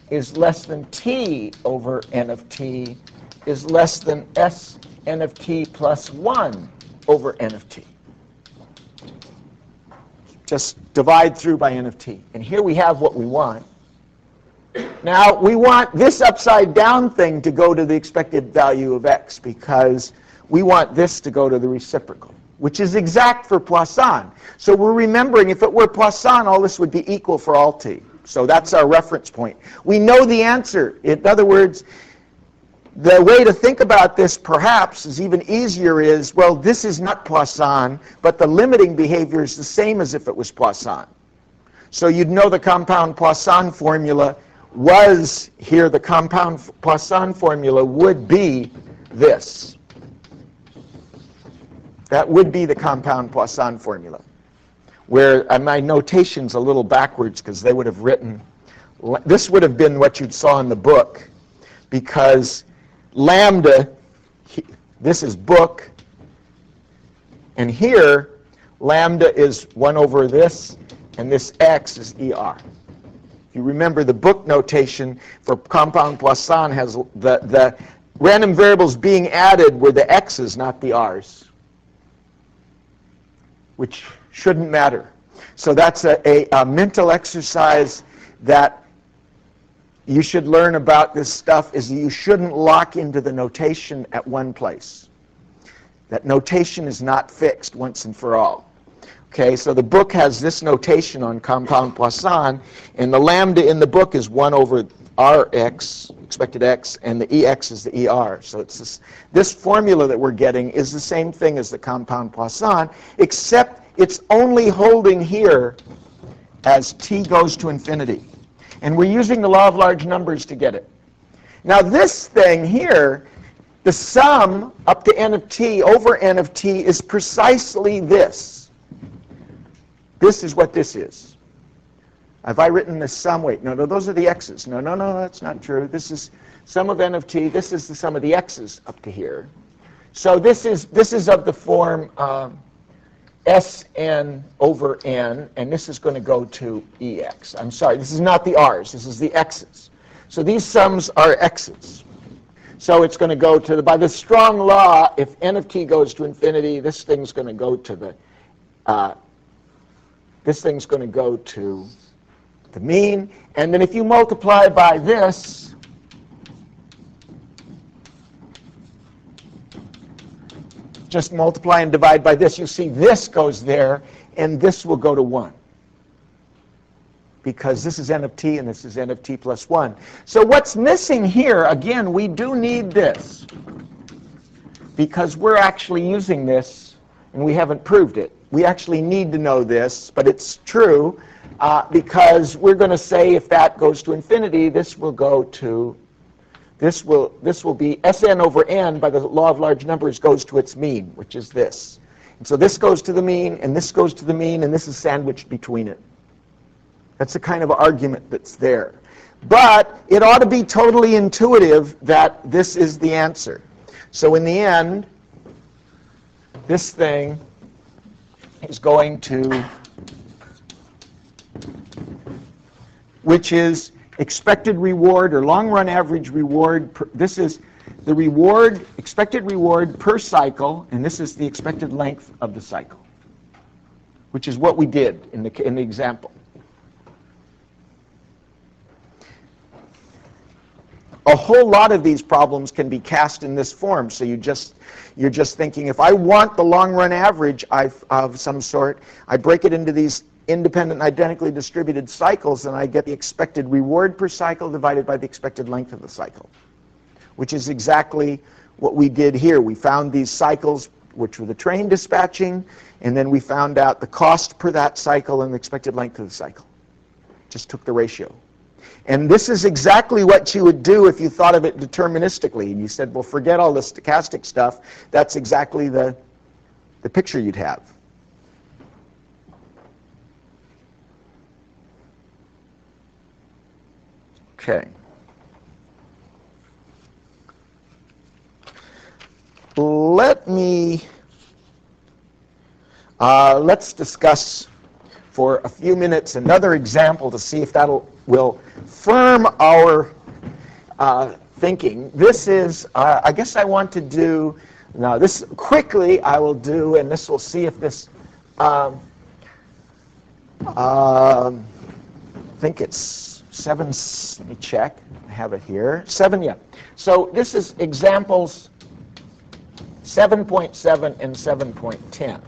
is less than t over n of t is less than s n of t plus 1 over n of t. Just divide through by n of t. And here we have what we want. Now, we want this upside down thing to go to the expected value of x because we want this to go to the reciprocal, which is exact for Poisson. So we're remembering if it were Poisson, all this would be equal for all t. So that's our reference point. We know the answer. In other words, the way to think about this perhaps is even easier is, well, this is not Poisson, but the limiting behavior is the same as if it was Poisson. So you'd know the compound Poisson formula was here, the compound Poisson formula would be this. That would be the compound Poisson formula, where my notation's a little backwards because they would have written, this would have been what you saw in the book, because lambda, this is book, and here lambda is 1 over this, and this x is ER. You remember the book notation for compound Poisson has the random variables being added were the x's, not the r's, which shouldn't matter. So that's a mental exercise that you should learn about this stuff, is you shouldn't lock into the notation at one place. That notation is not fixed once and for all. Okay, so the book has this notation on compound Poisson, and the lambda in the book is 1 over Rx, expected x, and the Ex is the ER. So it's this formula that we're getting is the same thing as the compound Poisson, except it's only holding here as t goes to infinity. And we're using the law of large numbers to get it. Now this thing here, the sum up to n of t over n of t is precisely this. This is what this is. Have I written the sum? Wait, no, those are the x's. No, that's not true. This is sum of n of t. This is the sum of the x's up to here. So this is of the form Sn over n, and this is going to go to Ex. I'm sorry, this is not the r's. This is the x's. So these sums are x's. So it's going to go to by the strong law, if n of t goes to infinity, this thing's going to go to the mean. And then if you multiply by this, just multiply and divide by this, you see this goes there, and this will go to 1. Because this is n of t, and this is n of t plus 1. So what's missing here, again, we do need this. Because we're actually using this, and we haven't proved it. We actually need to know this, but it's true, because we're going to say if that goes to infinity, this will go to, this will be Sn over n by the law of large numbers goes to its mean, which is this. And so this goes to the mean, and this goes to the mean, and this is sandwiched between it. That's the kind of argument that's there. But it ought to be totally intuitive that this is the answer. So in the end, this thing is going to, which is expected reward or long-run average reward. This is the reward, expected reward per cycle, and this is the expected length of the cycle, which is what we did in the example. A whole lot of these problems can be cast in this form. So you're just thinking, if I want the long-run average of some sort, I break it into these independent, identically distributed cycles, and I get the expected reward per cycle divided by the expected length of the cycle, which is exactly what we did here. We found these cycles, which were the train dispatching, and then we found out the cost per that cycle and the expected length of the cycle. Just took the ratio. And this is exactly what you would do if you thought of it deterministically. And you said, well, forget all the stochastic stuff. That's exactly the picture you'd have. Okay. Let's discuss for a few minutes another example to see if that will firm our thinking. This is, I guess I want to do, now this quickly I will do, and this will see if this, I think it's 7, let me check, I have it here, 7, yeah. So this is examples 7.7 and 7.10.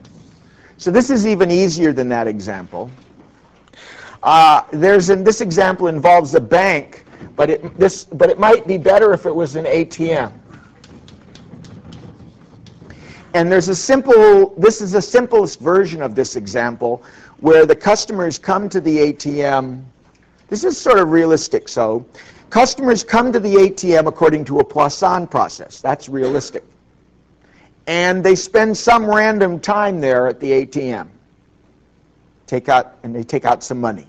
So this is even easier than that example. This example involves a bank, but it might be better if it was an ATM. And this is the simplest version of this example, where the customers come to the ATM. This is sort of realistic. So customers come to the ATM according to a Poisson process. That's realistic. And they spend some random time there at the ATM. They take out some money.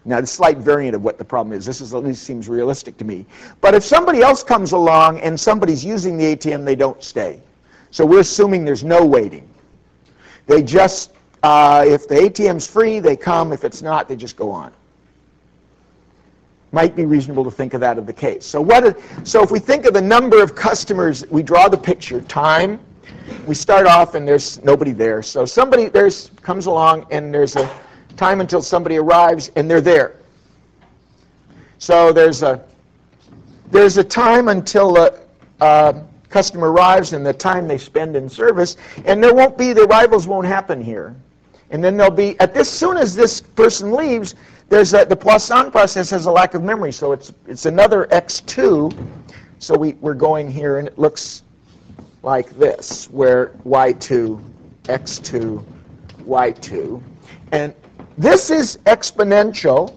Now, the slight variant of what the problem is. This at least seems realistic to me. But if somebody else comes along and somebody's using the ATM, they don't stay. So we're assuming there's no waiting. They just, if the ATM's free, they come. If it's not, they just go on. Might be reasonable to think of that as the case. So if we think of the number of customers, we draw the picture, time. We start off and there's nobody there. So somebody comes along and there's a time until somebody arrives and they're there. So there's a time until a customer arrives and the time they spend in service, and the arrivals won't happen here. And then there'll be, as soon as this person leaves, the Poisson process has a lack of memory, so it's another x2. So we're going here, and it looks like this, where y2, x2, y2. And this is exponential,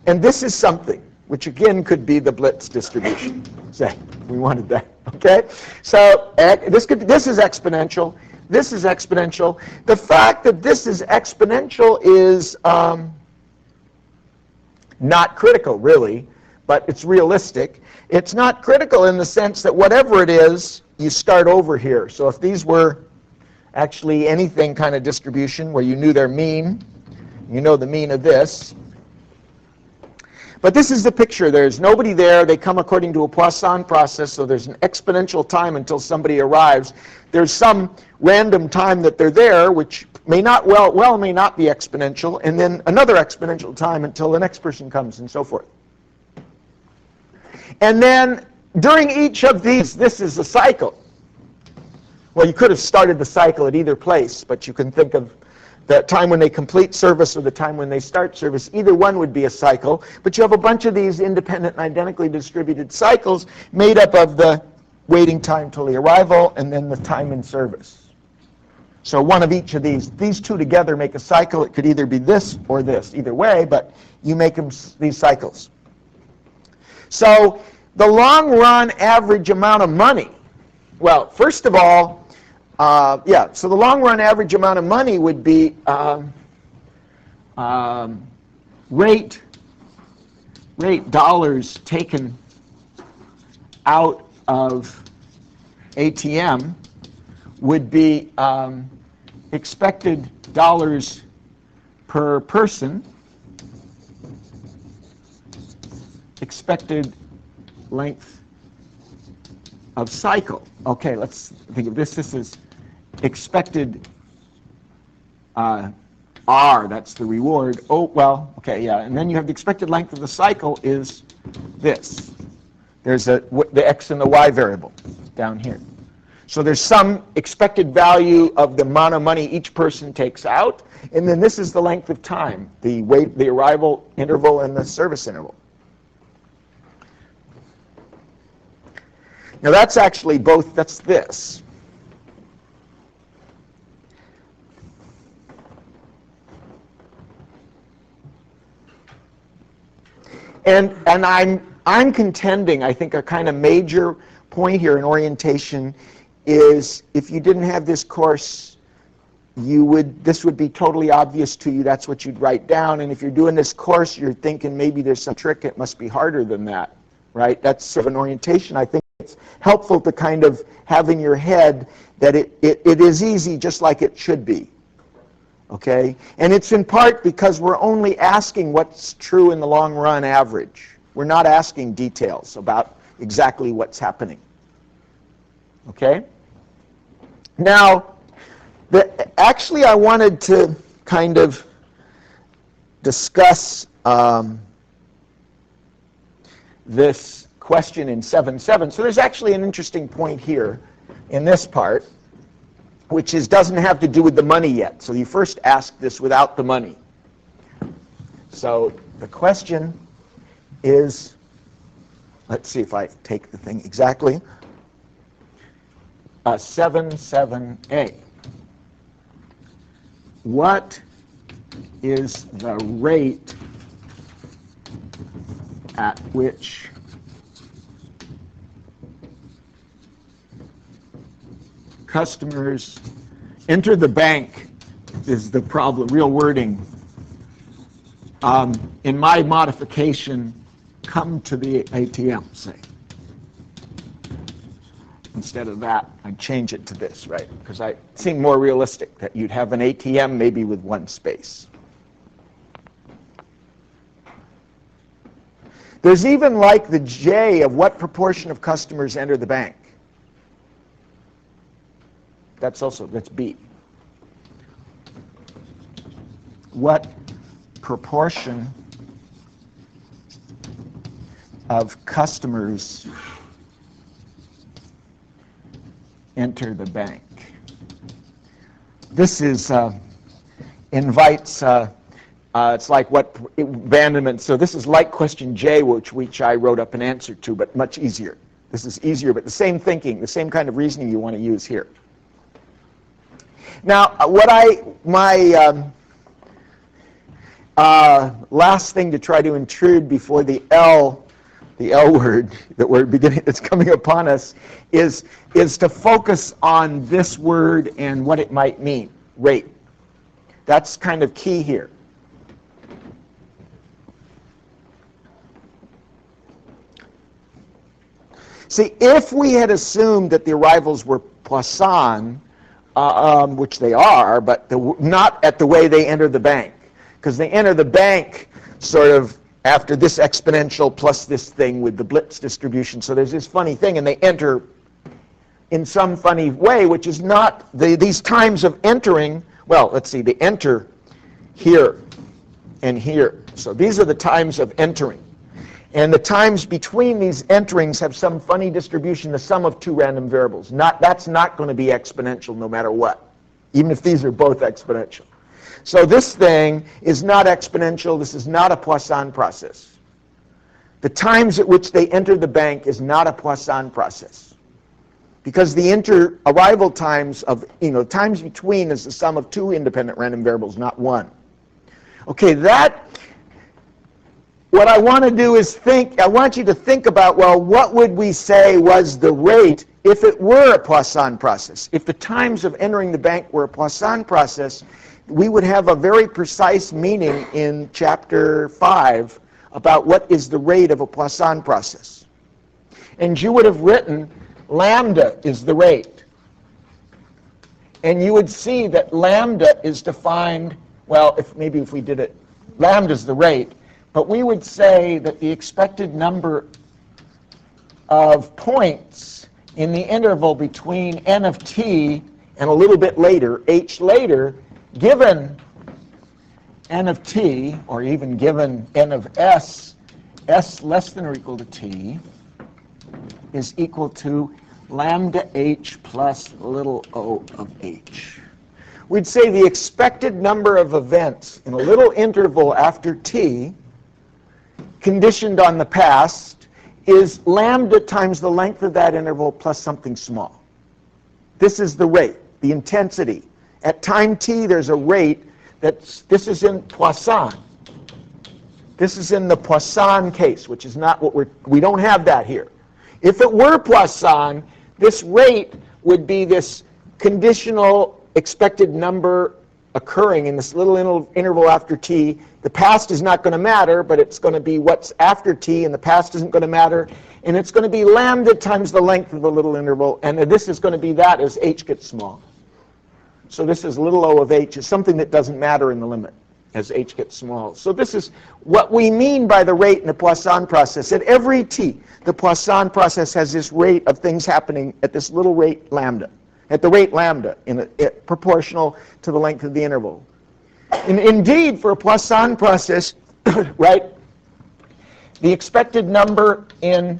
and this is something, which again could be the Blitz distribution. Say, we wanted that, okay? So this is exponential. This is exponential. The fact that this is exponential is not critical, really, but it's realistic. It's not critical in the sense that whatever it is, you start over here. So if these were actually anything kind of distribution where you knew their mean, you know the mean of this. But this is the picture. There's nobody there. They come according to a Poisson process, so there's an exponential time until somebody arrives. There's some random time that they're there, which may not may not be exponential, and then another exponential time until the next person comes, and so forth. And then during each of these, this is a cycle. Well, you could have started the cycle at either place, but you can think of the time when they complete service or the time when they start service. Either one would be a cycle, but you have a bunch of these independent and identically distributed cycles made up of the waiting time till the arrival and then the time in service. So one of each of these two together make a cycle. It could either be this or this, either way, but you make them these cycles. So the long run average amount of money, well, first of all, so the long run average amount of money would be rate dollars taken out of ATM would be expected dollars per person, expected length of cycle. Okay, let's think of this. This is expected R, that's the reward. Oh, well, okay, yeah. And then you have the expected length of the cycle is this. There's the x and the y variable down here. So there's some expected value of the amount of money each person takes out, and then this is the length of time, the arrival interval and the service interval. Now that's actually both, that's this. And I'm contending, I think a kind of major point here in orientation is if you didn't have this course, this would be totally obvious to you. That's what you'd write down. And if you're doing this course, you're thinking maybe there's some trick. It must be harder than that, right? That's sort of an orientation. I think it's helpful to kind of have in your head that it is easy just like it should be. Okay? And it's in part because we're only asking what's true in the long run average. We're not asking details about exactly what's happening. Okay? Now, actually I wanted to kind of discuss this question in 7.7. So there's actually an interesting point here in this part, which doesn't have to do with the money yet. So you first ask this without the money. So the question is, let's see if I take the thing exactly, 7.7a. What is the rate at which customers enter the bank is the problem, real wording. In my modification, come to the ATM, say. Instead of that, I'd change it to this, right? Because it seemed more realistic that you'd have an ATM maybe with one space. There's even like the J of what proportion of customers enter the bank. That's B. What proportion of customers enter the bank? This invites, it's like what abandonment, so this is like question J, which I wrote up an answer to, but much easier. This is easier, but the same thinking, the same kind of reasoning you want to use here. Now, my last thing to try to intrude before the L word that's coming upon us is to focus on this word and what it might mean, rate. That's kind of key here. See, if we had assumed that the arrivals were Poisson, which they are, but not at the way they enter the bank, because they enter the bank sort of after this exponential plus this thing with the Blitz distribution. So there's this funny thing, and they enter in some funny way, which is not these times of entering. Well, let's see, they enter here and here. So these are the times of entering. And the times between these enterings have some funny distribution, the sum of two random variables. That's not going to be exponential no matter what, even if these are both exponential. So this thing is not exponential. This is not a Poisson process. The times at which they enter the bank is not a Poisson process, because the arrival times of, times between is the sum of two independent random variables, not one. Okay, what I want to do is I want you to think about, well, what would we say was the rate if it were a Poisson process? If the times of entering the bank were a Poisson process, we would have a very precise meaning in chapter 5 about what is the rate of a Poisson process. And you would have written lambda is the rate. And you would see that lambda is defined, well, if we did it, lambda is the rate, but we would say that the expected number of points in the interval between n of t and a little bit later, h later, given n of t, or even given n of s less than or equal to t, is equal to lambda h plus little o of h. We'd say the expected number of events in a little interval after t, conditioned on the past, is lambda times the length of that interval plus something small. This is the rate, the intensity. At time t, there's a rate this is in Poisson. This is in the Poisson case, which is not what we don't have that here. If it were Poisson, this rate would be this conditional expected number occurring in this little interval after t. The past is not going to matter, but it's going to be what's after t, and the past isn't going to matter. And it's going to be lambda times the length of the little interval, and this is going to be that as h gets small. So this is little o of h is something that doesn't matter in the limit as h gets small. So this is what we mean by the rate in the Poisson process. At every t, the Poisson process has this rate of things happening at this little rate lambda, at the rate lambda, proportional to the length of the interval. And indeed, for a Poisson process, right, the expected number in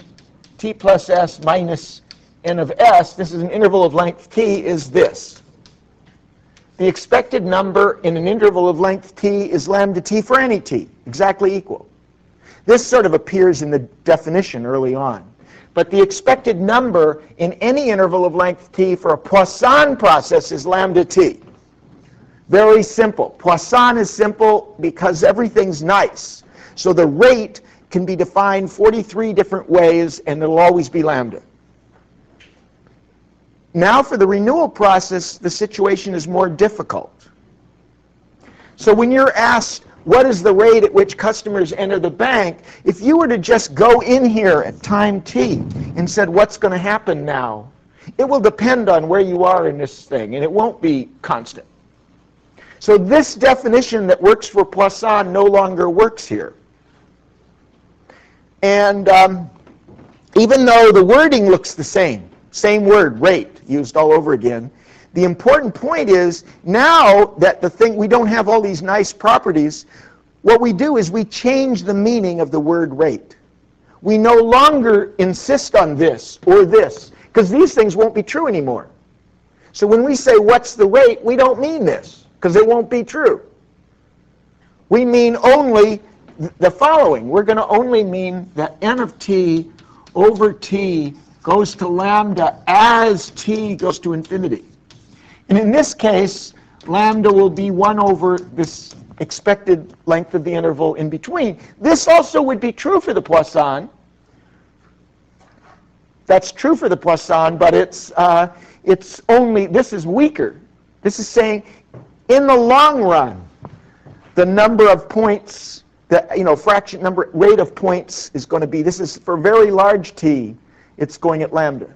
t plus s minus n of s, this is an interval of length t, is this. The expected number in an interval of length t is lambda t for any t, exactly equal. This sort of appears in the definition early on. But the expected number in any interval of length t for a Poisson process is lambda t. Very simple. Poisson is simple because everything's nice. So the rate can be defined 43 different ways, and it'll always be lambda. Now for the renewal process, the situation is more difficult. So when you're asked, what is the rate at which customers enter the bank, if you were to just go in here at time t and said, what's going to happen now, it will depend on where you are in this thing, and it won't be constant. So this definition that works for Poisson no longer works here. And even though the wording looks the same word, rate, used all over again, the important point is now that we don't have all these nice properties, what we do is we change the meaning of the word rate. We no longer insist on this or this, because these things won't be true anymore. So when we say, what's the rate, we don't mean this, because it won't be true. We mean only the following. We're going to only mean that n of t over t goes to lambda as t goes to infinity. And in this case, lambda will be 1 over this expected length of the interval in between. This also would be true for the Poisson. That's true for the Poisson, but it's only, this is weaker. This is saying, in the long run, the number of points, fraction number, rate of points is going to be, this is for very large t, it's going at lambda.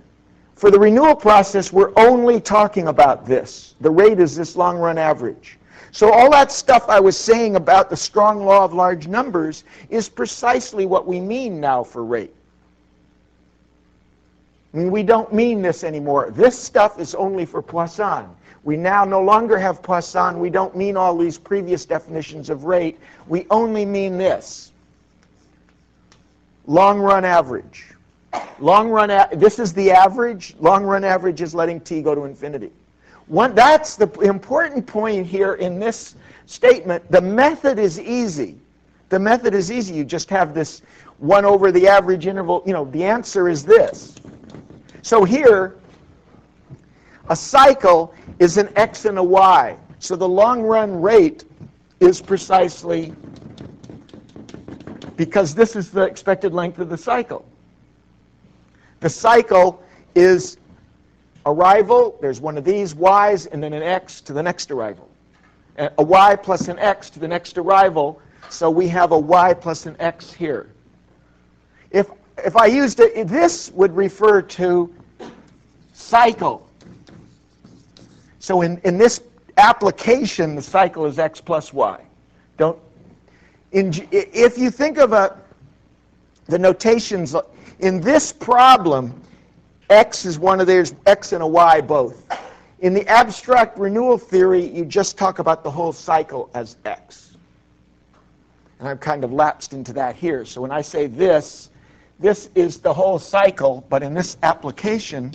For the renewal process, we're only talking about this. The rate is this long-run average. So all that stuff I was saying about the strong law of large numbers is precisely what we mean now for rate. I mean, we don't mean this anymore. This stuff is only for Poisson. We now no longer have Poisson. We don't mean all these previous definitions of rate. We only mean this. Long-run average. This is the average. Long-run average is letting t go to infinity. That's the important point here in this statement. The method is easy. The method is easy. You just have this 1 over the average interval. The answer is this. So here, a cycle is an x and a y. So the long-run rate is precisely because this is the expected length of the cycle. The cycle is arrival, there's one of these y's, and then an x to the next arrival. A y plus an x to the next arrival, so we have a y plus an x here. If I used it, this would refer to cycle. So in this application, the cycle is x plus y. If you think of the notations, in this problem, x is one of theirs, x and a y both. In the abstract renewal theory, you just talk about the whole cycle as x. And I've kind of lapsed into that here. So when I say this is the whole cycle, but in this application,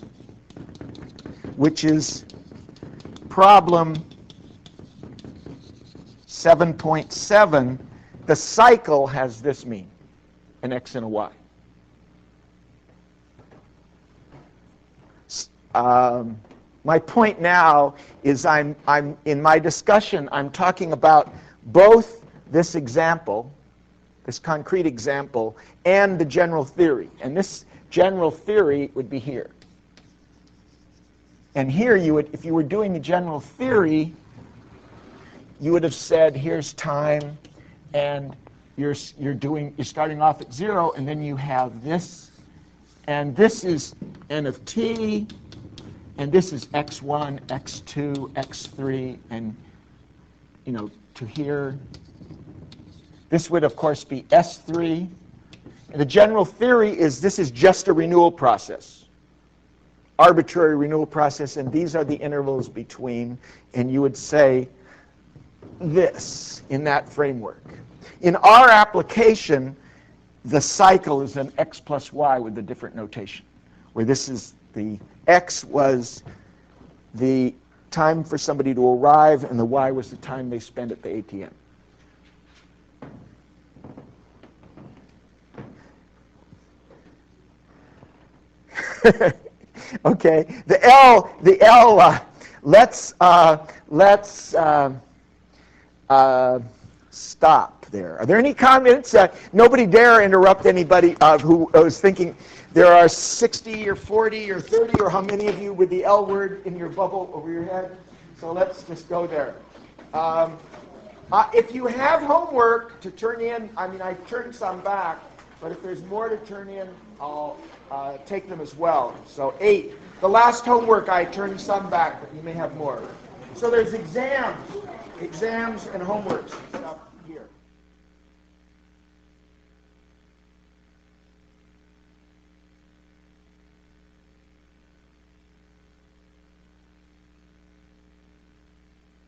which is problem 7.7, the cycle has this mean, an x and a y. My point now is I'm in my discussion, I'm talking about both this example, this concrete example, and the general theory. And this general theory would be here. And here you would, if you were doing the general theory, you would have said, here's time, and you're starting off at 0, and then you have this, and this is n of t, and this is x1, x2, x3, and to here. This would of course be S3. And the general theory is this is just a renewal process, arbitrary renewal process, and these are the intervals between, and you would say this in that framework. In our application, the cycle is an x plus y with a different notation, where this is the x was the time for somebody to arrive, and the y was the time they spent at the ATM. Okay, the L, let's stop there. Are there any comments? Nobody dare interrupt anybody who was thinking. There are 60 or 40 or 30 or how many of you with the L word in your bubble over your head? So let's just go there. If you have homework to turn in, I turned some back, but if there's more to turn in, I'll take them as well. So 8. The last homework, I turned some back, but you may have more. So there's exams and homeworks and stuff.